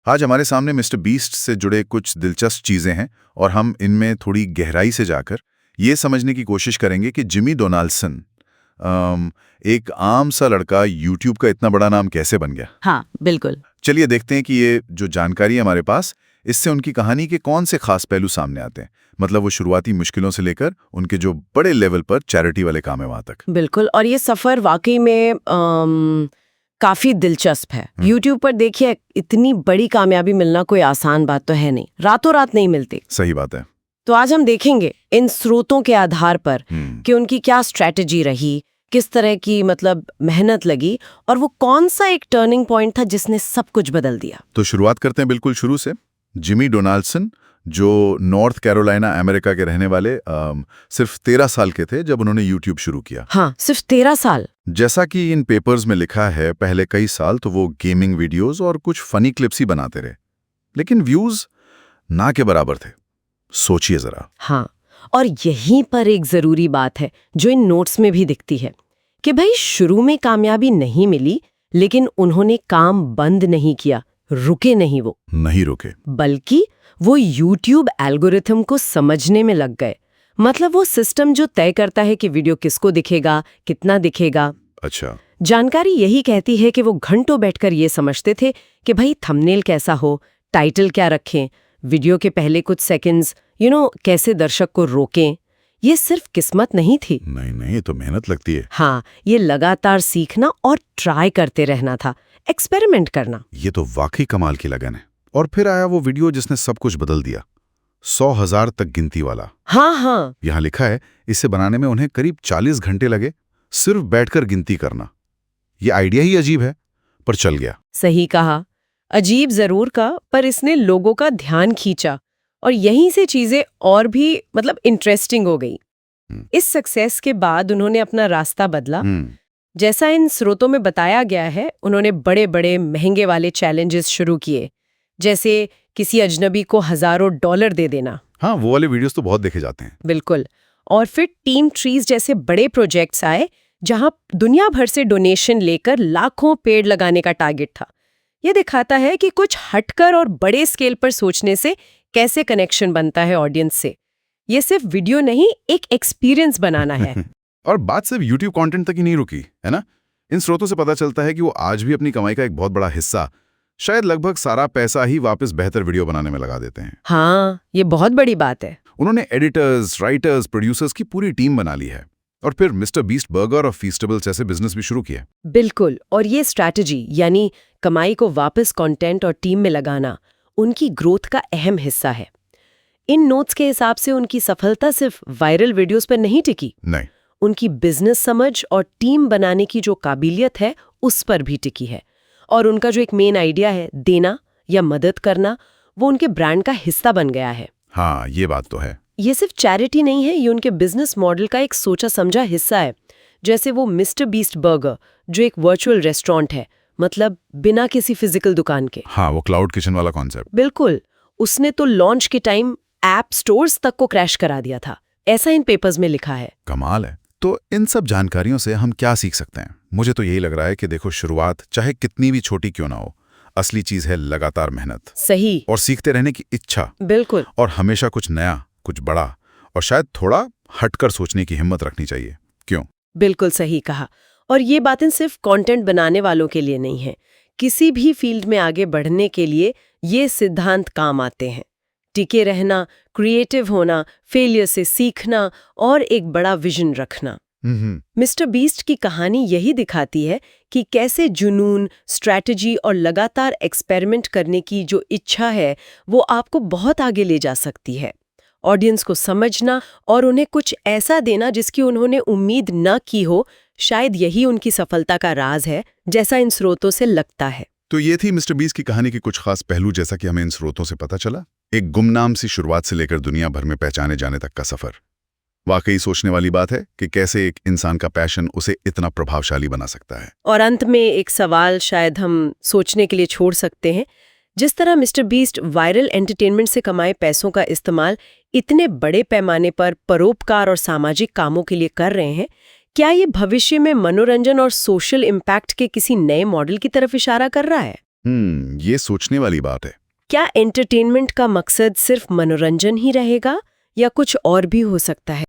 आज हमारे सामने मिस्टर बीस्ट से जुड़े कुछ दिलचस्प चीजें हैं और हम इनमें थोड़ी गहराई से जाकर ये समझने की कोशिश करेंगे कि जिमी डोनाल्डसन एक आम सा लड़का यूट्यूब का इतना बड़ा नाम कैसे बन गया। हाँ, बिल्कुल। चलिए देखते हैं कि ये जो जानकारी है हमारे पास, इससे उनकी कहानी के कौन से खास पहलू सामने आते हैं। मतलब वो शुरुआती मुश्किलों से लेकर उनके जो बड़े लेवल पर चैरिटी वाले काम है वहां तक। बिल्कुल, और ये सफर वाकई में काफी दिलचस्प है। यूट्यूब पर देखिए, इतनी बड़ी कामयाबी मिलना कोई आसान बात तो है नहीं, रातों रात नहीं मिलती। सही बात है। तो आज हम देखेंगे इन स्रोतों के आधार पर कि उनकी क्या स्ट्रैटेजी रही, किस तरह की मेहनत लगी, और वो कौन सा एक टर्निंग पॉइंट था जिसने सब कुछ बदल दिया। तो शुरुआत करते हैं बिल्कुल शुरू से। जिमी डोनाल्डसन जो नॉर्थ कैरोलिना अमेरिका के रहने वाले सिर्फ 13 साल के थे जब उन्होंने यूट्यूब शुरू किया। हाँ, सिर्फ 13 साल। जैसा कि इन पेपर्स में लिखा है, पहले कई साल तो वो गेमिंग वीडियोस और कुछ फनी क्लिप्स ही बनाते रहे, लेकिन व्यूज ना के बराबर थे। सोचिए जरा। हाँ, और यहीं पर एक जरूरी बात है जो इन नोट्स में भी दिखती है कि भाई शुरू में कामयाबी नहीं मिली, लेकिन उन्होंने काम बंद नहीं किया, रुके नहीं, वो नहीं रुके, बल्कि वो YouTube एल्गोरिथम को समझने में लग गए। मतलब वो सिस्टम जो तय करता है कि वीडियो किसको दिखेगा, कितना दिखेगा। अच्छा। जानकारी यही कहती है कि वो घंटों बैठकर ये समझते थे कि भाई थंबनेल कैसा हो, टाइटल क्या रखें, वीडियो के पहले कुछ सेकंड्स कैसे दर्शक को रोकें। ये सिर्फ किस्मत नहीं थी। नहीं, ये तो मेहनत लगती है। हाँ, ये लगातार सीखना और ट्राई करते रहना था, एक्सपेरिमेंट करना। ये तो वाकई कमाल की लगन है। और फिर आया वो वीडियो जिसने सब कुछ बदल दिया, 100,000 तक गिनती वाला। हाँ। यहाँ लिखा है इसे बनाने में उन्हें करीब 40 घंटे लगे, सिर्फ बैठकर गिनती करना। ये आइडिया ही अजीब है, पर चल गया। सही कहा, अजीब जरूर का, पर इसने लोगों का ध्यान खींचा और यहीं से चीजें और भी इंटरेस्टिंग हो गई। इस सक्सेस के बाद उन्होंने अपना रास्ता बदला। जैसा इन स्रोतों में बताया गया है, उन्होंने बड़े बड़े महंगे वाले चैलेंजेस शुरू किए, जैसे किसी अजनबी को हजारों डॉलर दे देना। हाँ, वो वाले वीडियोस तो बहुत देखे जाते हैं। बिल्कुल। और फिर टीम ट्रीज जैसे बड़े प्रोजेक्ट्स आए, जहां दुनिया भर से डोनेशन लेकर लाखों पेड़ लगाने का टारगेट था। ये दिखाता है कि कुछ हटकर और बड़े स्केल पर सोचने से कैसे कनेक्शन बनता है ऑडियंस से। ये सिर्फ वीडियो नहीं, एक एक्सपीरियंस बनाना है। और बात सिर्फ यूट्यूब कंटेंट तक ही नहीं रुकी, है ना? इन स्रोतों से पता चलता है कि वो आज भी अपनी कमाई का एक बहुत बड़ा हिस्सा, शायद लगभग सारा पैसा ही वापस बेहतर वीडियो बनाने में लगा देते हैं। हाँ, ये बहुत बड़ी बात है। उन्होंने एडिटर्स, राइटर्स, प्रोड्यूसर्स की पूरी टीम बना ली है और फिर मिस्टर बीस्ट बर्गर और फीस्टेबल्स जैसे बिजनेस भी शुरू किए। बिल्कुल, और ये स्ट्रैटेजी यानी कमाई को वापस कंटेंट और टीम में लगाना उनकी ग्रोथ का अहम हिस्सा है। इन नोट्स के हिसाब से उनकी सफलता सिर्फ वायरल वीडियोस पर नहीं टिकी, नहीं, उनकी बिजनेस समझ और टीम बनाने की जो काबिलियत है उस पर भी टिकी है। और उनका जो एक मेन आइडिया है, देना या मदद करना, वो उनके ब्रांड का हिस्सा बन गया है। हाँ, ये बात तो है। ये सिर्फ चैरिटी नहीं है, ये उनके बिजनेस मॉडल का एक सोचा समझा हिस्सा है। जैसे वो मिस्टर बीस्ट बर्गर, जो एक वर्चुअल रेस्टोरेंट है, मतलब बिना किसी फिजिकल दुकान के। हाँ, वो क्लाउड किचन वाला कॉन्सेप्ट। बिल्कुल, उसने तो लॉन्च के टाइम ऐप स्टोर्स तक को क्रैश करा दिया था, ऐसा इन पेपर्स में लिखा है। कमाल है। तो इन सब जानकारियों से हम क्या सीख सकते हैं? मुझे तो यही लग रहा है कि देखो, शुरुआत चाहे कितनी भी छोटी क्यों ना हो, असली चीज है लगातार मेहनत। सही। और सीखते रहने की इच्छा। बिल्कुल। और हमेशा कुछ नया, कुछ बड़ा और शायद थोड़ा हटकर सोचने की हिम्मत रखनी चाहिए। क्यों? बिल्कुल सही कहा। और ये बातें सिर्फ कंटेंट बनाने वालों के लिए नहीं है, किसी भी फील्ड में आगे बढ़ने के लिए ये सिद्धांत काम आते हैं। टिके रहना, क्रिएटिव होना, फेलियर से सीखना और एक बड़ा विजन रखना। मिस्टर बीस्ट की कहानी यही दिखाती है कि कैसे जुनून, स्ट्रैटेजी और लगातार एक्सपेरिमेंट करने की जो इच्छा है, वो आपको बहुत आगे ले जा सकती है। ऑडियंस को समझना और उन्हें कुछ ऐसा देना जिसकी उन्होंने उम्मीद न की हो, शायद यही उनकी सफलता का राज है, जैसा इन स्रोतों से लगता है। तो ये थी मिस्टर बीस्ट की कहानी के कुछ खास पहलू, जैसा कि हमें इन स्रोतों से पता चला। एक गुमनाम सी शुरुआत से लेकर दुनिया भर में पहचाने जाने तक का सफर। वाकई सोचने वाली बात है कि कैसे एक इंसान का पैशन उसे इतना प्रभावशाली बना सकता है। और अंत में एक सवाल शायद हम सोचने के लिए छोड़ सकते हैं, जिस तरह मिस्टर बीस्ट वायरल एंटरटेनमेंट से कमाए पैसों का इस्तेमाल इतने बड़े पैमाने पर परोपकार और सामाजिक कामों के लिए कर रहे हैं, क्या ये भविष्य में मनोरंजन और सोशल इम्पैक्ट के किसी नए मॉडल की तरफ इशारा कर रहा है? ये सोचने वाली बात है। क्या एंटरटेनमेंट का मकसद सिर्फ मनोरंजन ही रहेगा या कुछ और भी हो सकता है?